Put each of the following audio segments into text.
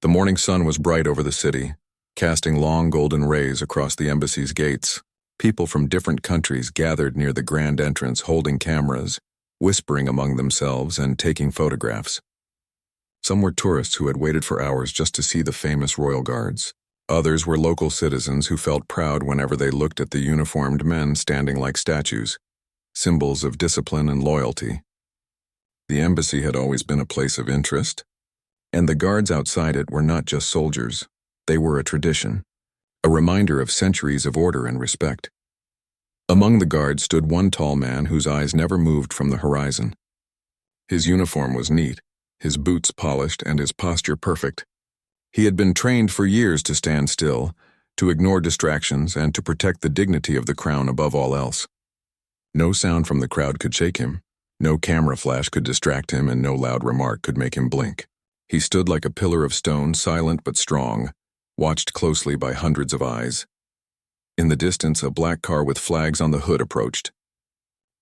The morning sun was bright over the city, casting long golden rays across the embassy's gates. People from different countries gathered near the grand entrance holding cameras, whispering among themselves and taking photographs. Some were tourists who had waited for hours just to see the famous royal guards. Others were local citizens who felt proud whenever they looked at the uniformed men standing like statues, symbols of discipline and loyalty. The embassy had always been a place of interest, and the guards outside it were not just soldiers. They were a tradition, a reminder of centuries of order and respect. Among the guards stood one tall man whose eyes never moved from the horizon. His uniform was neat, his boots polished, and his posture perfect. He had been trained for years to stand still, to ignore distractions, and to protect the dignity of the crown above all else. No sound from the crowd could shake him, no camera flash could distract him, and no loud remark could make him blink. He stood like a pillar of stone, silent but strong, watched closely by hundreds of eyes. In the distance, a black car with flags on the hood approached.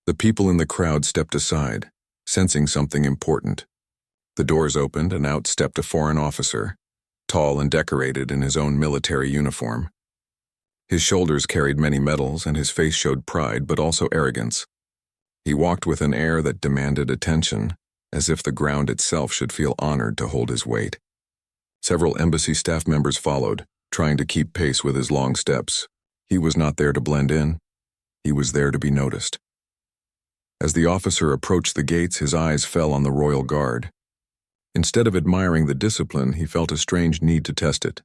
The people in the crowd stepped aside, sensing something important. The doors opened, and out stepped a foreign officer, tall and decorated in his own military uniform. His shoulders carried many medals, and his face showed pride but also arrogance. He walked with an air that demanded attention, as if the ground itself should feel honored to hold his weight. Several embassy staff members followed, trying to keep pace with his long steps. He was not there to blend in. He was there to be noticed. As the officer approached the gates, his eyes fell on the royal guard. Instead of admiring the discipline, he felt a strange need to test it.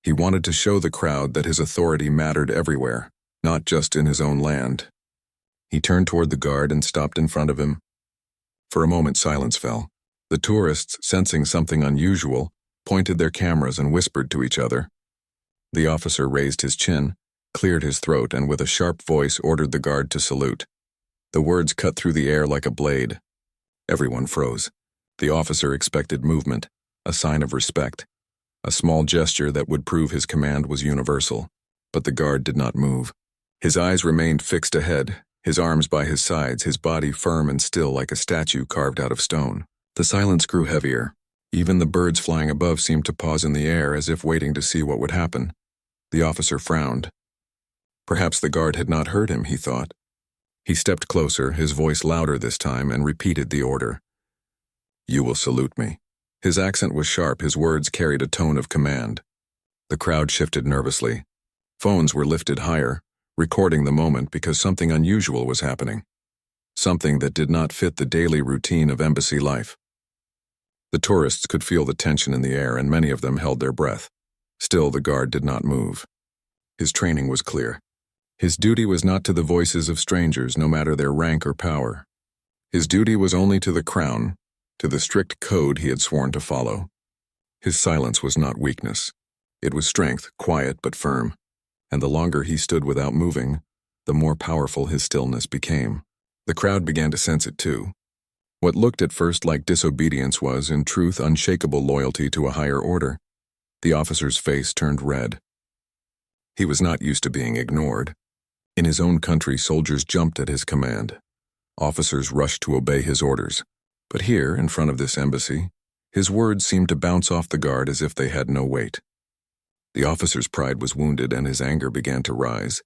He wanted to show the crowd that his authority mattered everywhere, not just in his own land. He turned toward the guard and stopped in front of him. For a moment, silence fell. The tourists, sensing something unusual, pointed their cameras and whispered to each other. The officer raised his chin, cleared his throat, and with a sharp voice ordered the guard to salute. The words cut through the air like a blade. Everyone froze. The officer expected movement, a sign of respect, a small gesture that would prove his command was universal. But the guard did not move. His eyes remained fixed ahead, his arms by his sides, his body firm and still like a statue carved out of stone. The silence grew heavier. Even the birds flying above seemed to pause in the air as if waiting to see what would happen. The officer frowned. Perhaps the guard had not heard him, he thought. He stepped closer, his voice louder this time, and repeated the order. "You will salute me." His accent was sharp, his words carried a tone of command. The crowd shifted nervously. Phones were lifted higher, recording the moment because something unusual was happening. Something that did not fit the daily routine of embassy life. The tourists could feel the tension in the air, and many of them held their breath. Still, the guard did not move. His training was clear. His duty was not to the voices of strangers, no matter their rank or power. His duty was only to the crown, to the strict code he had sworn to follow. His silence was not weakness. It was strength, quiet but firm. And the longer he stood without moving, the more powerful his stillness became. The crowd began to sense it too. What looked at first like disobedience was, in truth, unshakable loyalty to a higher order. The officer's face turned red. He was not used to being ignored. In his own country, soldiers jumped at his command. Officers rushed to obey his orders. But here, in front of this embassy, his words seemed to bounce off the guard as if they had no weight. The officer's pride was wounded, and his anger began to rise.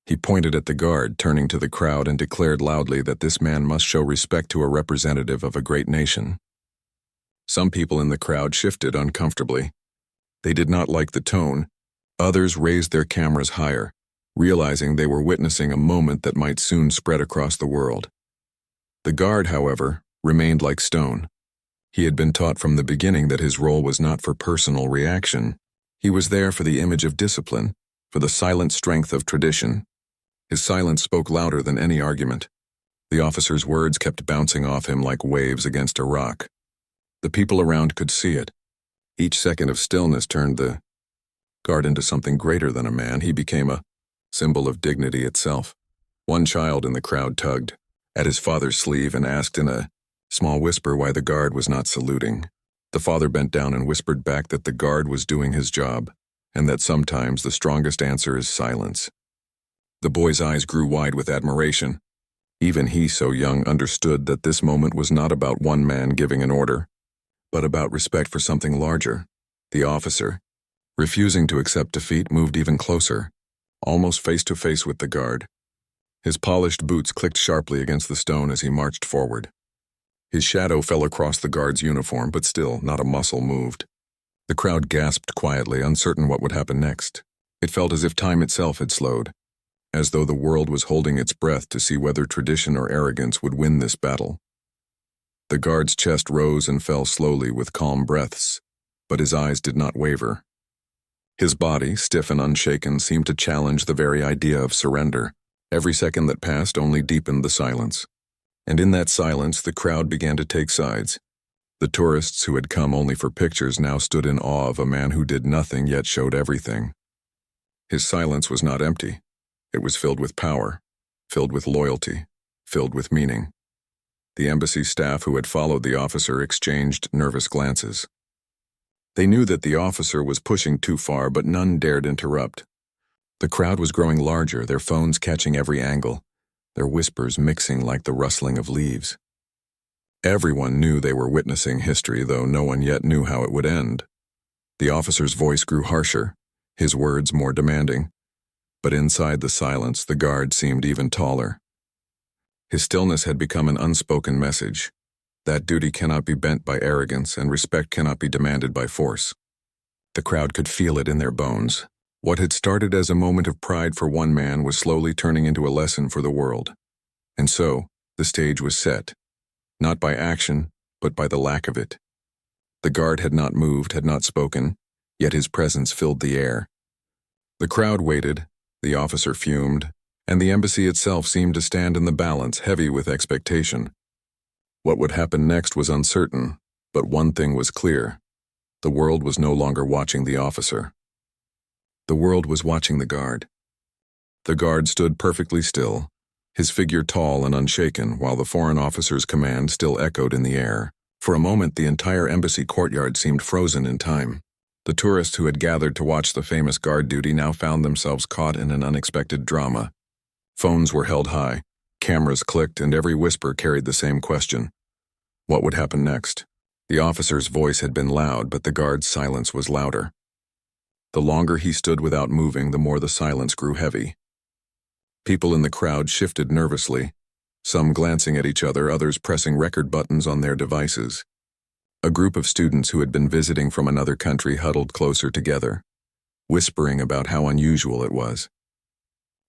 He pointed at the guard, turning to the crowd, and declared loudly that this man must show respect to a representative of a great nation. Some people in the crowd shifted uncomfortably. They did not like the tone. Others raised their cameras higher, realizing they were witnessing a moment that might soon spread across the world. The guard, however, remained like stone. He had been taught from the beginning that his role was not for personal reaction. He was there for the image of discipline, for the silent strength of tradition. His silence spoke louder than any argument. The officer's words kept bouncing off him like waves against a rock. The people around could see it. Each second of stillness turned the guard into something greater than a man. He became a symbol of dignity itself. One child in the crowd tugged at his father's sleeve and asked in a small whisper why the guard was not saluting. The father bent down and whispered back that the guard was doing his job, and that sometimes the strongest answer is silence. The boy's eyes grew wide with admiration. Even he, so young, understood that this moment was not about one man giving an order, but about respect for something larger. The officer, refusing to accept defeat, moved even closer, almost face to face with the guard. His polished boots clicked sharply against the stone as he marched forward. His shadow fell across the guard's uniform, but still not a muscle moved. The crowd gasped quietly, uncertain what would happen next. It felt as if time itself had slowed, as though the world was holding its breath to see whether tradition or arrogance would win this battle. The guard's chest rose and fell slowly with calm breaths, but his eyes did not waver. His body, stiff and unshaken, seemed to challenge the very idea of surrender. Every second that passed only deepened the silence. And in that silence, the crowd began to take sides. The tourists who had come only for pictures now stood in awe of a man who did nothing yet showed everything. His silence was not empty. It was filled with power, filled with loyalty, filled with meaning. The embassy staff who had followed the officer exchanged nervous glances. They knew that the officer was pushing too far, but none dared interrupt. The crowd was growing larger, their phones catching every angle, their whispers mixing like the rustling of leaves. Everyone knew they were witnessing history, though no one yet knew how it would end. The officer's voice grew harsher, his words more demanding. But inside the silence, the guard seemed even taller. His stillness had become an unspoken message. That duty cannot be bent by arrogance, and respect cannot be demanded by force. The crowd could feel it in their bones. What had started as a moment of pride for one man was slowly turning into a lesson for the world. And so, the stage was set, not by action, but by the lack of it. The guard had not moved, had not spoken, yet his presence filled the air. The crowd waited, the officer fumed, and the embassy itself seemed to stand in the balance, heavy with expectation. What would happen next was uncertain, but one thing was clear. The world was no longer watching the officer. The world was watching the guard. The guard stood perfectly still, his figure tall and unshaken, while the foreign officer's command still echoed in the air. For a moment, the entire embassy courtyard seemed frozen in time. The tourists who had gathered to watch the famous guard duty now found themselves caught in an unexpected drama. Phones were held high, cameras clicked, and every whisper carried the same question. What would happen next? The officer's voice had been loud, but the guard's silence was louder. The longer he stood without moving, the more the silence grew heavy. People in the crowd shifted nervously, some glancing at each other, others pressing record buttons on their devices. A group of students who had been visiting from another country huddled closer together, whispering about how unusual it was.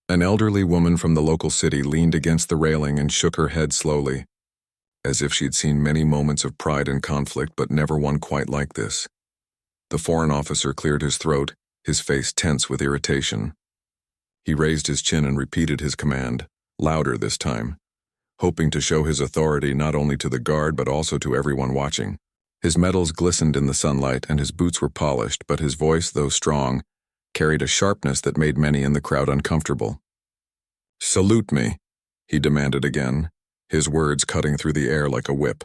An elderly woman from the local city leaned against the railing and shook her head slowly, as if she'd seen many moments of pride and conflict, but never one quite like this. The foreign officer cleared his throat, his face tense with irritation. He raised his chin and repeated his command, louder this time, hoping to show his authority not only to the guard but also to everyone watching. His medals glistened in the sunlight and his boots were polished, but his voice, though strong, carried a sharpness that made many in the crowd uncomfortable. "Salute me," he demanded again, his words cutting through the air like a whip.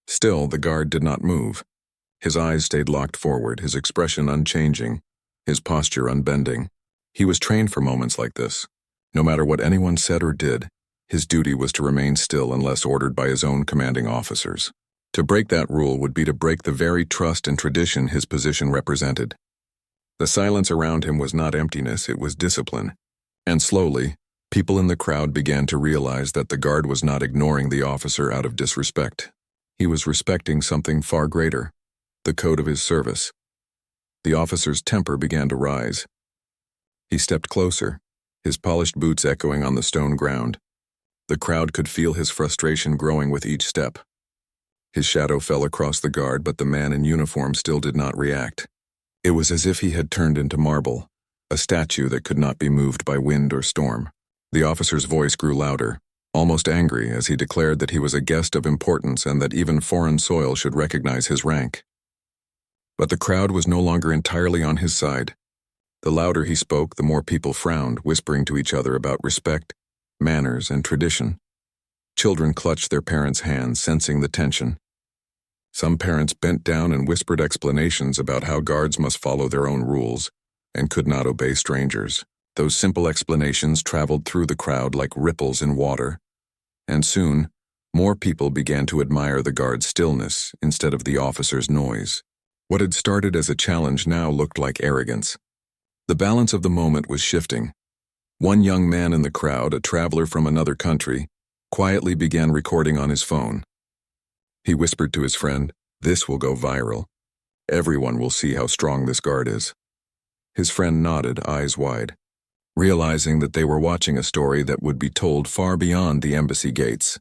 Still, the guard did not move. His eyes stayed locked forward, his expression unchanging, his posture unbending. He was trained for moments like this. No matter what anyone said or did, his duty was to remain still unless ordered by his own commanding officers. To break that rule would be to break the very trust and tradition his position represented. The silence around him was not emptiness, it was discipline. And slowly, people in the crowd began to realize that the guard was not ignoring the officer out of disrespect. He was respecting something far greater, the code of his service. The officer's temper began to rise. He stepped closer, his polished boots echoing on the stone ground. The crowd could feel his frustration growing with each step. His shadow fell across the guard, but the man in uniform still did not react. It was as if he had turned into marble, a statue that could not be moved by wind or storm. The officer's voice grew louder, almost angry, as he declared that he was a guest of importance and that even foreign soil should recognize his rank. But the crowd was no longer entirely on his side. The louder he spoke, the more people frowned, whispering to each other about respect, manners, and tradition. Children clutched their parents' hands, sensing the tension. Some parents bent down and whispered explanations about how guards must follow their own rules and could not obey strangers. Those simple explanations traveled through the crowd like ripples in water, and soon, more people began to admire the guard's stillness instead of the officer's noise. What had started as a challenge now looked like arrogance. The balance of the moment was shifting. One young man in the crowd, a traveler from another country, quietly began recording on his phone. He whispered to his friend, "This will go viral. Everyone will see how strong this guard is." His friend nodded, eyes wide, realizing that they were watching a story that would be told far beyond the embassy gates.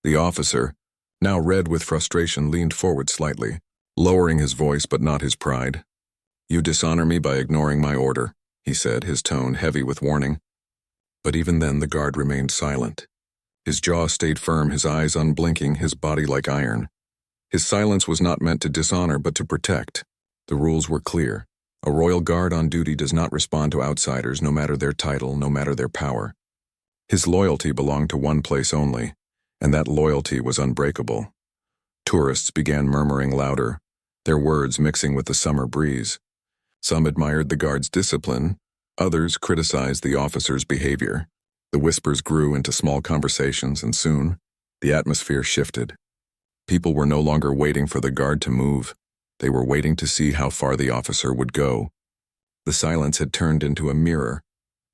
The officer, now red with frustration, leaned forward slightly, lowering his voice but not his pride. "You dishonor me by ignoring my order," he said, his tone heavy with warning. But even then the guard remained silent. His jaw stayed firm, his eyes unblinking, his body like iron. His silence was not meant to dishonor but to protect. The rules were clear. A royal guard on duty does not respond to outsiders, no matter their title, no matter their power. His loyalty belonged to one place only, and that loyalty was unbreakable. Tourists began murmuring louder, their words mixing with the summer breeze. Some admired the guard's discipline, others criticized the officer's behavior. The whispers grew into small conversations, and soon, the atmosphere shifted. People were no longer waiting for the guard to move. They were waiting to see how far the officer would go. The silence had turned into a mirror,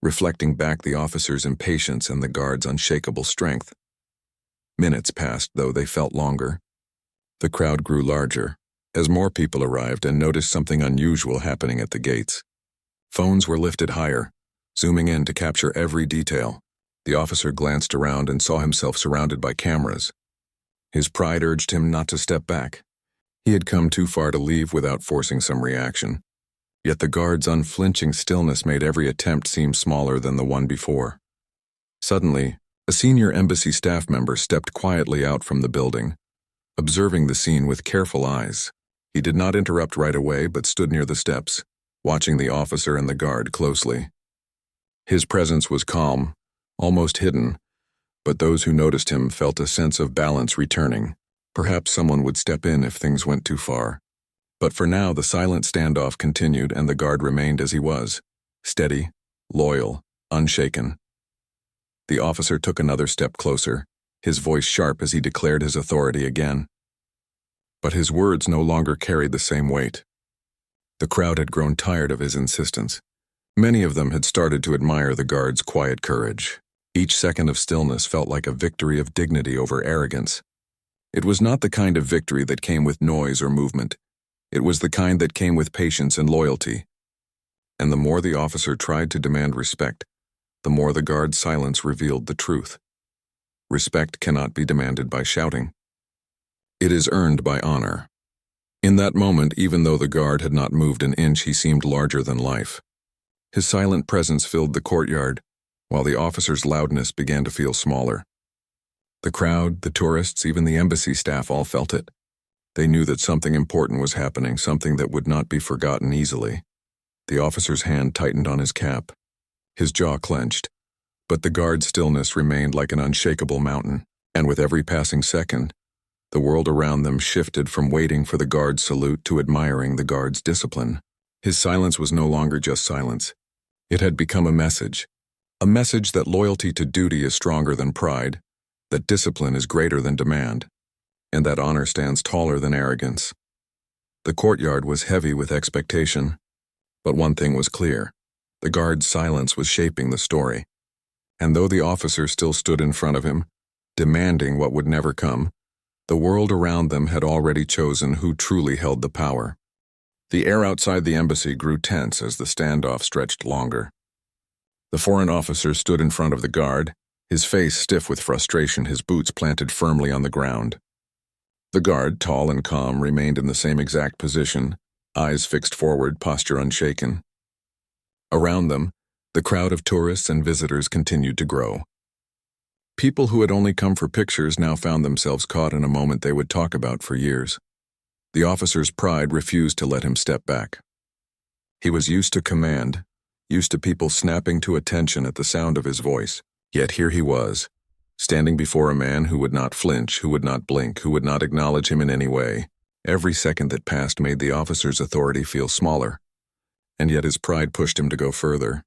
reflecting back the officer's impatience and the guard's unshakable strength. Minutes passed, though they felt longer. The crowd grew larger, as more people arrived and noticed something unusual happening at the gates. Phones were lifted higher, zooming in to capture every detail. The officer glanced around and saw himself surrounded by cameras. His pride urged him not to step back. He had come too far to leave without forcing some reaction. Yet the guard's unflinching stillness made every attempt seem smaller than the one before. Suddenly, a senior embassy staff member stepped quietly out from the building, observing the scene with careful eyes. He did not interrupt right away but stood near the steps, watching the officer and the guard closely. His presence was calm, almost hidden, but those who noticed him felt a sense of balance returning. Perhaps someone would step in if things went too far. But for now, the silent standoff continued and the guard remained as he was, steady, loyal, unshaken. The officer took another step closer, his voice sharp as he declared his authority again. But his words no longer carried the same weight. The crowd had grown tired of his insistence. Many of them had started to admire the guard's quiet courage. Each second of stillness felt like a victory of dignity over arrogance. It was not the kind of victory that came with noise or movement. It was the kind that came with patience and loyalty. And the more the officer tried to demand respect, the more the guard's silence revealed the truth. Respect cannot be demanded by shouting. It is earned by honor. In that moment, even though the guard had not moved an inch, he seemed larger than life. His silent presence filled the courtyard, while the officer's loudness began to feel smaller. The crowd, the tourists, even the embassy staff all felt it. They knew that something important was happening, something that would not be forgotten easily. The officer's hand tightened on his cap. His jaw clenched, but the guard's stillness remained like an unshakable mountain, and with every passing second, the world around them shifted from waiting for the guard's salute to admiring the guard's discipline. His silence was no longer just silence. It had become a message that loyalty to duty is stronger than pride, that discipline is greater than demand, and that honor stands taller than arrogance. The courtyard was heavy with expectation, but one thing was clear. The guard's silence was shaping the story. And though the officer still stood in front of him, demanding what would never come, the world around them had already chosen who truly held the power. The air outside the embassy grew tense as the standoff stretched longer. The foreign officer stood in front of the guard, his face stiff with frustration, his boots planted firmly on the ground. The guard, tall and calm, remained in the same exact position, eyes fixed forward, posture unshaken. Around them, the crowd of tourists and visitors continued to grow. People who had only come for pictures now found themselves caught in a moment they would talk about for years. The officer's pride refused to let him step back. He was used to command, used to people snapping to attention at the sound of his voice. Yet here he was, standing before a man who would not flinch, who would not blink, who would not acknowledge him in any way. Every second that passed made the officer's authority feel smaller, and yet his pride pushed him to go further.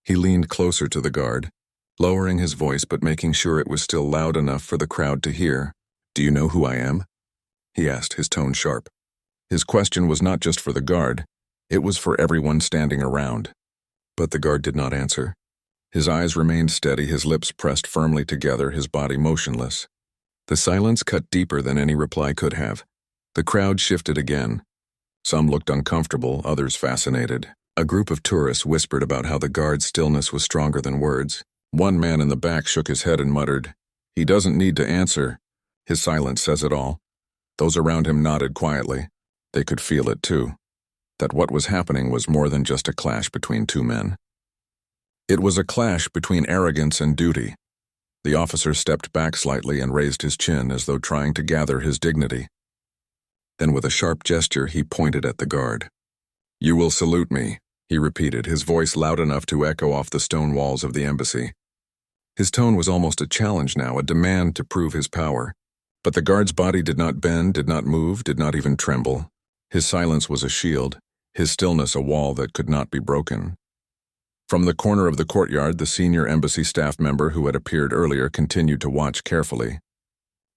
He leaned closer to the guard, lowering his voice but making sure it was still loud enough for the crowd to hear. "Do you know who I am?" he asked, his tone sharp. His question was not just for the guard, it was for everyone standing around. But the guard did not answer. His eyes remained steady, his lips pressed firmly together, his body motionless. The silence cut deeper than any reply could have. The crowd shifted again. Some looked uncomfortable, others fascinated. A group of tourists whispered about how the guard's stillness was stronger than words. One man in the back shook his head and muttered, "He doesn't need to answer. His silence says it all." Those around him nodded quietly. They could feel it too, that what was happening was more than just a clash between two men. It was a clash between arrogance and duty. The officer stepped back slightly and raised his chin as though trying to gather his dignity. Then with a sharp gesture, he pointed at the guard. "You will salute me," he repeated, his voice loud enough to echo off the stone walls of the embassy. His tone was almost a challenge now, a demand to prove his power. But the guard's body did not bend, did not move, did not even tremble. His silence was a shield, his stillness a wall that could not be broken. From the corner of the courtyard, the senior embassy staff member who had appeared earlier continued to watch carefully.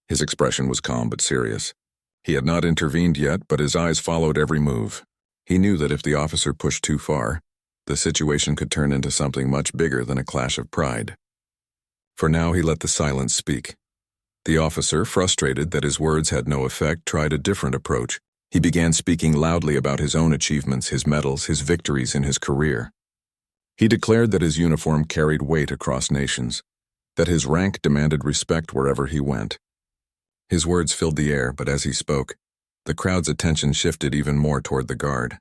His expression was calm but serious. He had not intervened yet, but his eyes followed every move. He knew that if the officer pushed too far, the situation could turn into something much bigger than a clash of pride. For now, he let the silence speak. The officer, frustrated that his words had no effect, tried a different approach. He began speaking loudly about his own achievements, his medals, his victories in his career. He declared that his uniform carried weight across nations, that his rank demanded respect wherever he went. His words filled the air, but as he spoke, the crowd's attention shifted even more toward the guard.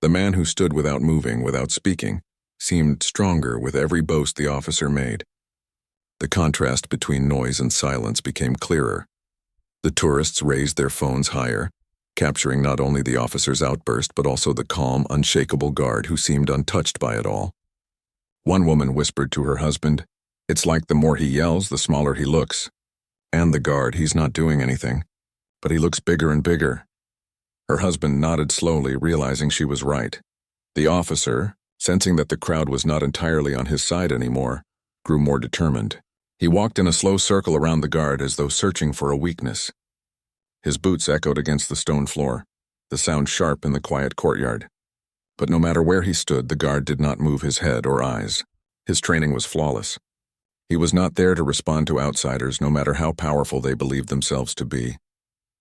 The man who stood without moving, without speaking, seemed stronger with every boast the officer made. The contrast between noise and silence became clearer. The tourists raised their phones higher, capturing not only the officer's outburst but also the calm, unshakable guard who seemed untouched by it all. One woman whispered to her husband, "It's like the more he yells, the smaller he looks. And the guard, he's not doing anything, but he looks bigger and bigger." Her husband nodded slowly, realizing she was right. The officer, sensing that the crowd was not entirely on his side anymore, grew more determined. He walked in a slow circle around the guard as though searching for a weakness. His boots echoed against the stone floor, the sound sharp in the quiet courtyard. But no matter where he stood, the guard did not move his head or eyes. His training was flawless. He was not there to respond to outsiders, no matter how powerful they believed themselves to be.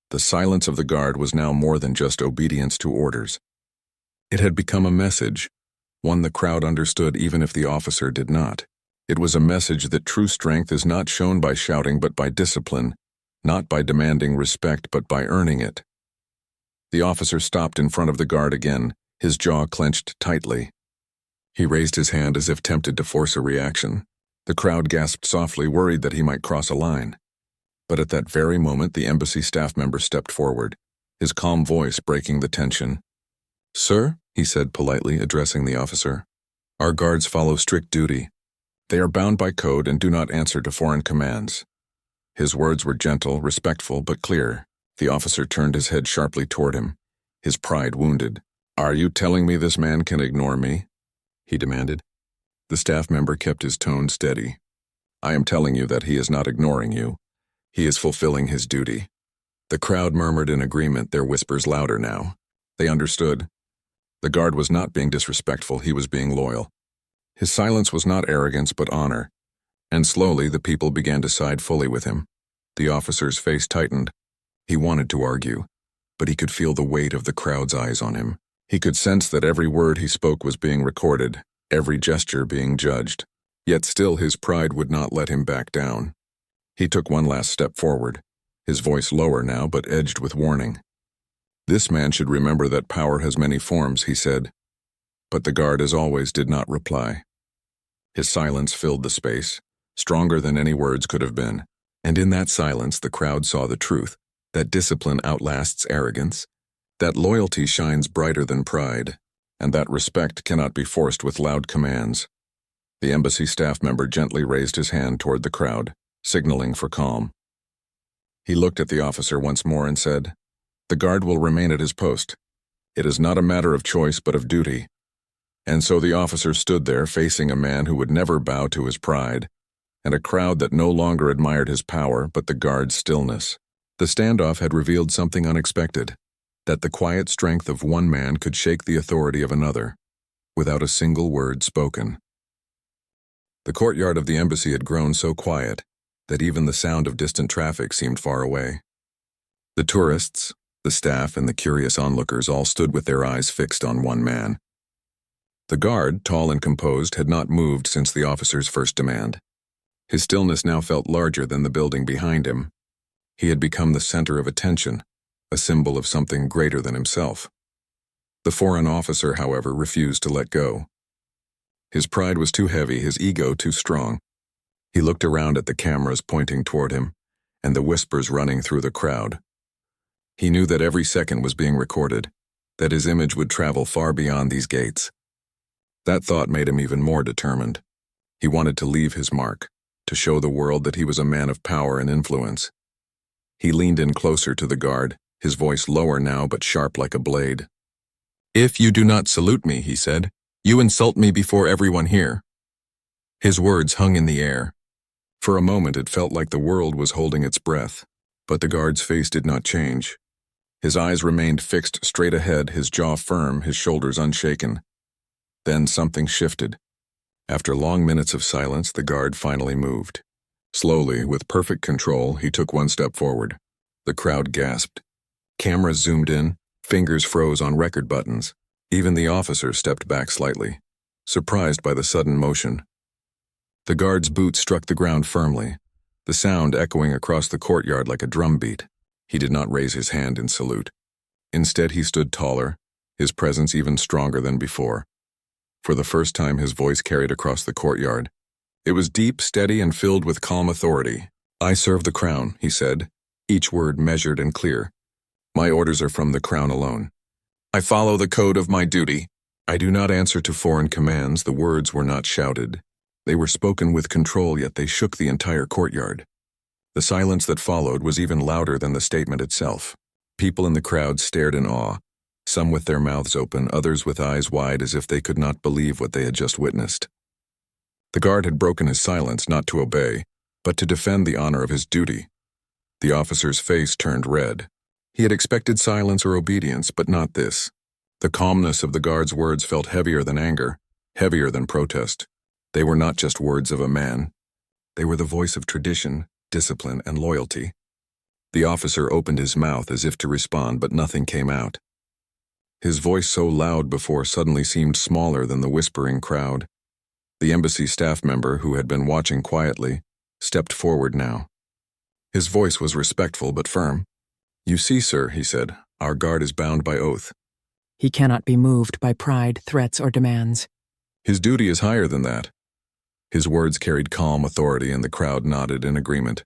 The silence of the guard was now more than just obedience to orders. It had become a message, one the crowd understood even if the officer did not. It was a message that true strength is not shown by shouting but by discipline, not by demanding respect but by earning it. The officer stopped in front of the guard again, his jaw clenched tightly. He raised his hand as if tempted to force a reaction. The crowd gasped softly, worried that he might cross a line. But at that very moment, the embassy staff member stepped forward, his calm voice breaking the tension. "Sir," he said politely, addressing the officer, "our guards follow strict duty. They are bound by code and do not answer to foreign commands." His words were gentle, respectful, but clear. The officer turned his head sharply toward him, his pride wounded. "Are you telling me this man can ignore me?" he demanded. The staff member kept his tone steady. "I am telling you that he is not ignoring you. He is fulfilling his duty." The crowd murmured in agreement, their whispers louder now. They understood. The guard was not being disrespectful, he was being loyal. His silence was not arrogance but honor, and slowly the people began to side fully with him. The officer's face tightened. He wanted to argue, but he could feel the weight of the crowd's eyes on him. He could sense that every word he spoke was being recorded, every gesture being judged. Yet still his pride would not let him back down. He took one last step forward, his voice lower now but edged with warning. "This man should remember that power has many forms," he said. But the guard, as always, did not reply. His silence filled the space, stronger than any words could have been. And in that silence the crowd saw the truth, that discipline outlasts arrogance, that loyalty shines brighter than pride, and that respect cannot be forced with loud commands. The embassy staff member gently raised his hand toward the crowd, signaling for calm. He looked at the officer once more and said, "The guard will remain at his post. It is not a matter of choice but of duty." And so the officer stood there facing a man who would never bow to his pride, and a crowd that no longer admired his power but the guard's stillness. The standoff had revealed something unexpected. that the quiet strength of one man could shake the authority of another, without a single word spoken. The courtyard of the embassy had grown so quiet that even the sound of distant traffic seemed far away. The tourists, the staff, and the curious onlookers all stood with their eyes fixed on one man. The guard, tall and composed, had not moved since the officer's first demand. His stillness now felt larger than the building behind him. He had become the center of attention, a symbol of something greater than himself. The foreign officer, however, refused to let go. His pride was too heavy, his ego too strong. He looked around at the cameras pointing toward him, and the whispers running through the crowd. He knew that every second was being recorded, that his image would travel far beyond these gates. That thought made him even more determined. He wanted to leave his mark, to show the world that he was a man of power and influence. He leaned in closer to the guard, his voice lower now but sharp like a blade. "If you do not salute me," he said, "you insult me before everyone here." His words hung in the air. For a moment it felt like the world was holding its breath, but the guard's face did not change. His eyes remained fixed straight ahead, his jaw firm, his shoulders unshaken. Then something shifted. After long minutes of silence, the guard finally moved. Slowly, with perfect control, he took one step forward. The crowd gasped. Cameras zoomed in, fingers froze on record buttons. Even the officer stepped back slightly, surprised by the sudden motion. The guard's boots struck the ground firmly, the sound echoing across the courtyard like a drumbeat. He did not raise his hand in salute. Instead, he stood taller, his presence even stronger than before. For the first time, his voice carried across the courtyard. It was deep, steady, and filled with calm authority. "I serve the crown," he said, each word measured and clear. "My orders are from the crown alone. I follow the code of my duty. I do not answer to foreign commands." The words were not shouted. They were spoken with control, yet they shook the entire courtyard. The silence that followed was even louder than the statement itself. People in the crowd stared in awe, some with their mouths open, others with eyes wide as if they could not believe what they had just witnessed. The guard had broken his silence not to obey, but to defend the honor of his duty. The officer's face turned red. He had expected silence or obedience, but not this. The calmness of the guard's words felt heavier than anger, heavier than protest. They were not just words of a man. They were the voice of tradition, discipline, and loyalty. The officer opened his mouth as if to respond, but nothing came out. His voice, so loud before, suddenly seemed smaller than the whispering crowd. The embassy staff member, who had been watching quietly, stepped forward now. His voice was respectful but firm. "You see, sir," he said, "our guard is bound by oath." He cannot be moved by pride, threats, or demands. "His duty is higher than that." His words carried calm authority, and the crowd nodded in agreement.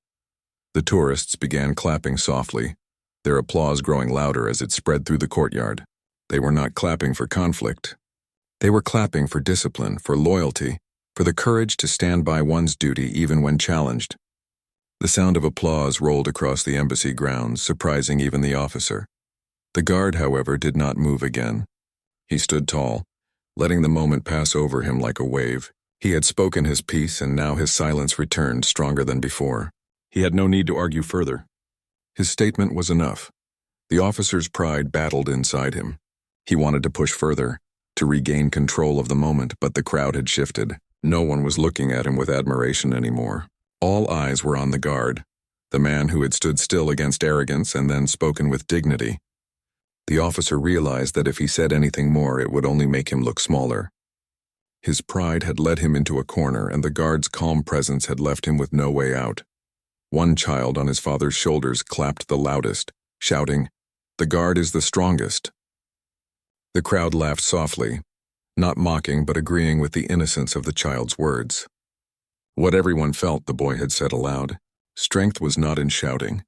The tourists began clapping softly, their applause growing louder as it spread through the courtyard. They were not clapping for conflict. They were clapping for discipline, for loyalty, for the courage to stand by one's duty even when challenged. The sound of applause rolled across the embassy grounds, surprising even the officer. The guard, however, did not move again. He stood tall, letting the moment pass over him like a wave. He had spoken his piece, and now his silence returned stronger than before. He had no need to argue further. His statement was enough. The officer's pride battled inside him. He wanted to push further, to regain control of the moment, but the crowd had shifted. No one was looking at him with admiration anymore. All eyes were on the guard, the man who had stood still against arrogance and then spoken with dignity. The officer realized that if he said anything more, it would only make him look smaller. His pride had led him into a corner, and the guard's calm presence had left him with no way out. One child on his father's shoulders clapped the loudest, shouting, "The guard is the strongest." The crowd laughed softly, not mocking but agreeing with the innocence of the child's words. What everyone felt, the boy had said aloud. Strength was not in shouting.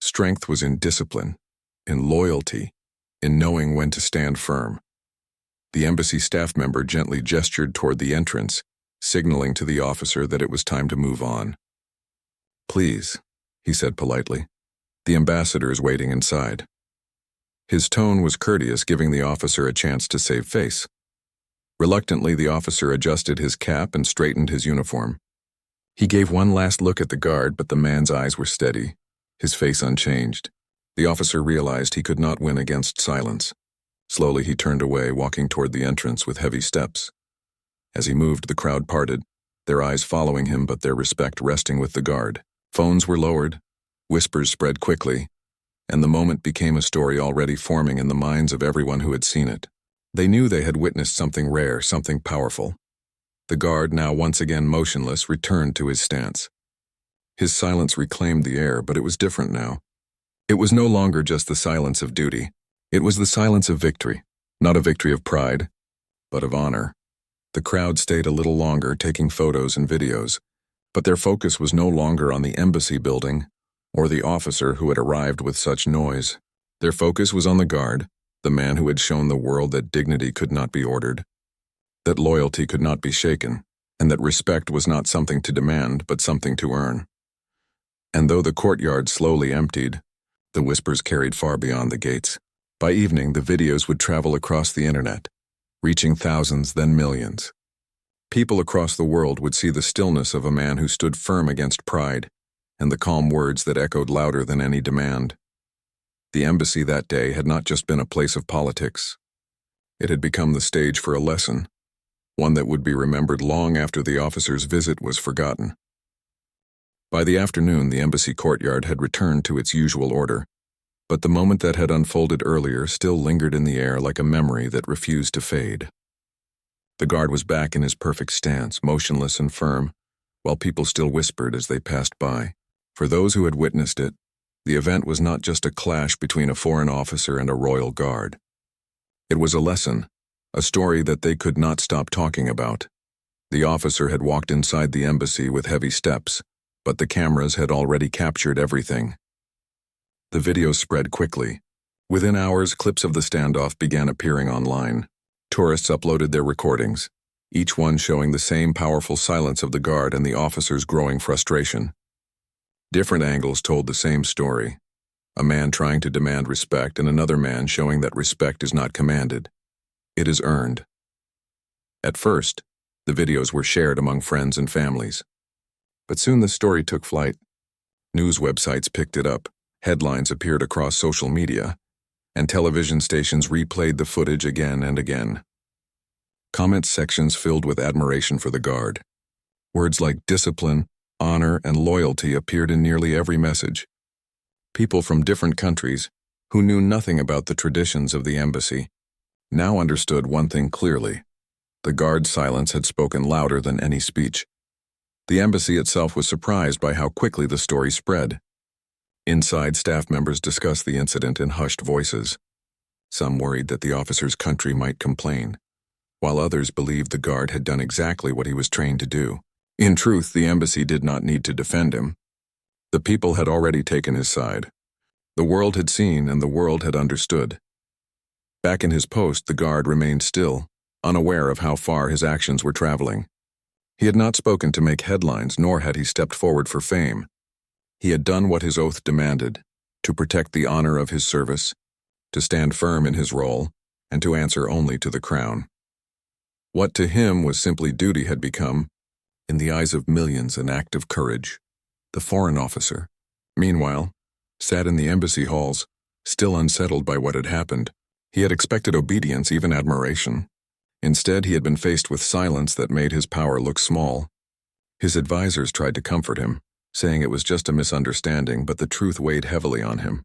Strength was in discipline, in loyalty, in knowing when to stand firm. The embassy staff member gently gestured toward the entrance, signaling to the officer that it was time to move on. "Please," he said politely. "The ambassador is waiting inside." His tone was courteous, giving the officer a chance to save face. Reluctantly, the officer adjusted his cap and straightened his uniform. He gave one last look at the guard, but the man's eyes were steady, his face unchanged. The officer realized he could not win against silence. Slowly he turned away, walking toward the entrance with heavy steps. As he moved, the crowd parted, their eyes following him but their respect resting with the guard. Phones were lowered, whispers spread quickly, and the moment became a story already forming in the minds of everyone who had seen it. They knew they had witnessed something rare, something powerful. The guard, now once again motionless, returned to his stance. His silence reclaimed the air, but it was different now. It was no longer just the silence of duty. It was the silence of victory, not a victory of pride, but of honor. The crowd stayed a little longer, taking photos and videos, but their focus was no longer on the embassy building or the officer who had arrived with such noise. Their focus was on the guard, the man who had shown the world that dignity could not be ordered, that loyalty could not be shaken, and that respect was not something to demand but something to earn. And though the courtyard slowly emptied, the whispers carried far beyond the gates. By evening, the videos would travel across the internet, reaching thousands, then millions. People across the world would see the stillness of a man who stood firm against pride, and the calm words that echoed louder than any demand. The embassy that day had not just been a place of politics. It had become the stage for a lesson, one that would be remembered long after the officer's visit was forgotten. By the afternoon, the embassy courtyard had returned to its usual order, but the moment that had unfolded earlier still lingered in the air like a memory that refused to fade. The guard was back in his perfect stance, motionless and firm, while people still whispered as they passed by. For those who had witnessed it, the event was not just a clash between a foreign officer and a royal guard. It was a lesson, a story that they could not stop talking about. The officer had walked inside the embassy with heavy steps, but the cameras had already captured everything. The videos spread quickly. Within hours, clips of the standoff began appearing online. Tourists uploaded their recordings, each one showing the same powerful silence of the guard and the officer's growing frustration. Different angles told the same story. A man trying to demand respect and another man showing that respect is not commanded. It is earned. At first, the videos were shared among friends and families. But soon the story took flight. News websites picked it up, headlines appeared across social media, and television stations replayed the footage again and again. Comment sections filled with admiration for the guard. Words like discipline, honor, and loyalty appeared in nearly every message. People from different countries, who knew nothing about the traditions of the embassy, now understood one thing clearly. The guard's silence had spoken louder than any speech. The embassy itself was surprised by how quickly the story spread. Inside, staff members discussed the incident in hushed voices. Some worried that the officer's country might complain, while others believed the guard had done exactly what he was trained to do. In truth, the embassy did not need to defend him. The people had already taken his side. The world had seen and the world had understood. Back in his post, the guard remained still, unaware of how far his actions were traveling. He had not spoken to make headlines, nor had he stepped forward for fame. He had done what his oath demanded, to protect the honor of his service, to stand firm in his role, and to answer only to the crown. What to him was simply duty had become, in the eyes of millions, an act of courage. The foreign officer, meanwhile, sat in the embassy halls, still unsettled by what had happened. He had expected obedience, even admiration. Instead, he had been faced with silence that made his power look small. His advisors tried to comfort him, saying it was just a misunderstanding, but the truth weighed heavily on him.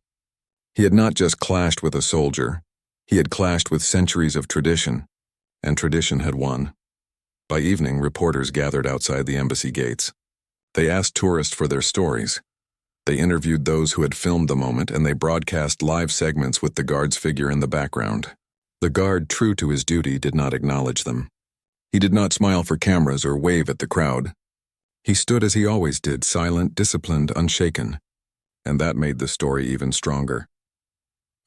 He had not just clashed with a soldier, he had clashed with centuries of tradition, and tradition had won. By evening, reporters gathered outside the embassy gates. They asked tourists for their stories. They interviewed those who had filmed the moment, and they broadcast live segments with the guard's figure in the background. The guard, true to his duty, did not acknowledge them. He did not smile for cameras or wave at the crowd. He stood as he always did, silent, disciplined, unshaken. And that made the story even stronger.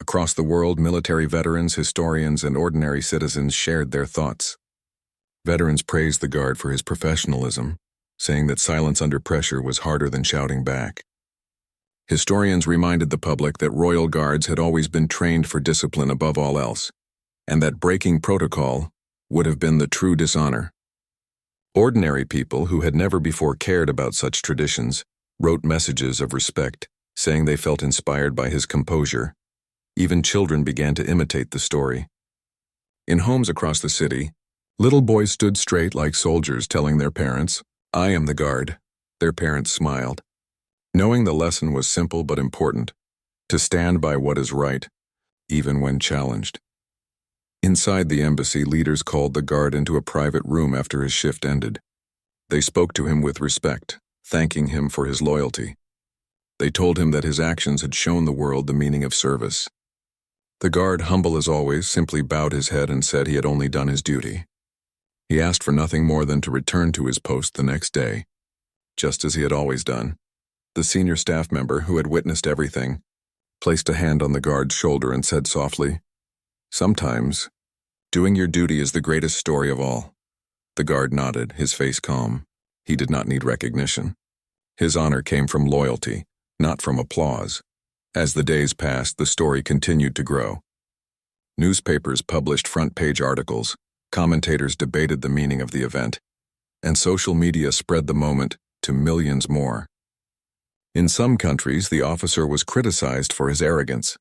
Across the world, military veterans, historians, and ordinary citizens shared their thoughts. Veterans praised the guard for his professionalism, saying that silence under pressure was harder than shouting back. Historians reminded the public that royal guards had always been trained for discipline above all else, and that breaking protocol would have been the true dishonor. Ordinary people who had never before cared about such traditions wrote messages of respect, saying they felt inspired by his composure. Even children began to imitate the story. In homes across the city, little boys stood straight like soldiers telling their parents, "I am the guard." Their parents smiled, knowing the lesson was simple but important, to stand by what is right, even when challenged. Inside the embassy, leaders called the guard into a private room after his shift ended. They spoke to him with respect, thanking him for his loyalty. They told him that his actions had shown the world the meaning of service. The guard, humble as always, simply bowed his head and said he had only done his duty. He asked for nothing more than to return to his post the next day, just as he had always done. The senior staff member, who had witnessed everything, placed a hand on the guard's shoulder and said softly, "Sometimes, doing your duty is the greatest story of all." The guard nodded, his face calm. He did not need recognition. His honor came from loyalty, not from applause. As the days passed, the story continued to grow. Newspapers published front-page articles, commentators debated the meaning of the event, and social media spread the moment to millions more. In some countries, the officer was criticized for his arrogance.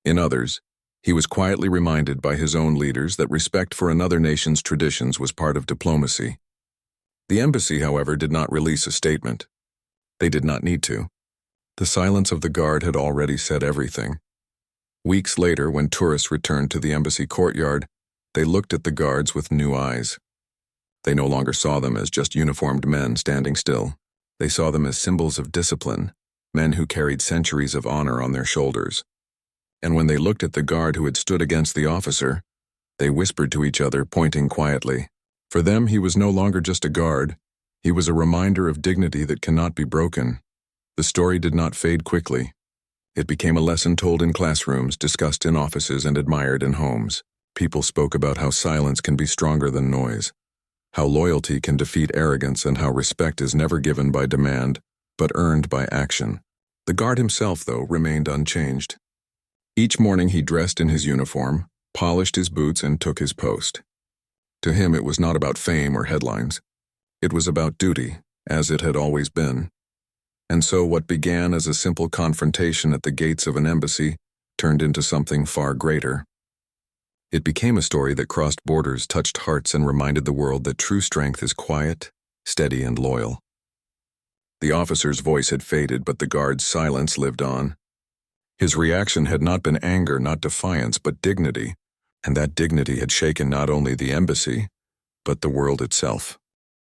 In others, he was quietly reminded by his own leaders that respect for another nation's traditions was part of diplomacy. The embassy, however, did not release a statement. They did not need to. The silence of the guard had already said everything. Weeks later, when tourists returned to the embassy courtyard, they looked at the guards with new eyes. They no longer saw them as just uniformed men standing still. They saw them as symbols of discipline, men who carried centuries of honor on their shoulders. And when they looked at the guard who had stood against the officer, they whispered to each other, pointing quietly. For them, he was no longer just a guard. He was a reminder of dignity that cannot be broken. The story did not fade quickly. It became a lesson told in classrooms, discussed in offices, and admired in homes. People spoke about how silence can be stronger than noise, how loyalty can defeat arrogance, and how respect is never given by demand, but earned by action. The guard himself, though, remained unchanged. Each morning he dressed in his uniform, polished his boots, and took his post. To him, it was not about fame or headlines. It was about duty, as it had always been. And so what began as a simple confrontation at the gates of an embassy turned into something far greater. It became a story that crossed borders, touched hearts, and reminded the world that true strength is quiet, steady, and loyal. The officer's voice had faded, but the guard's silence lived on. His reaction had not been anger, not defiance, but dignity, and that dignity had shaken not only the embassy, but the world itself.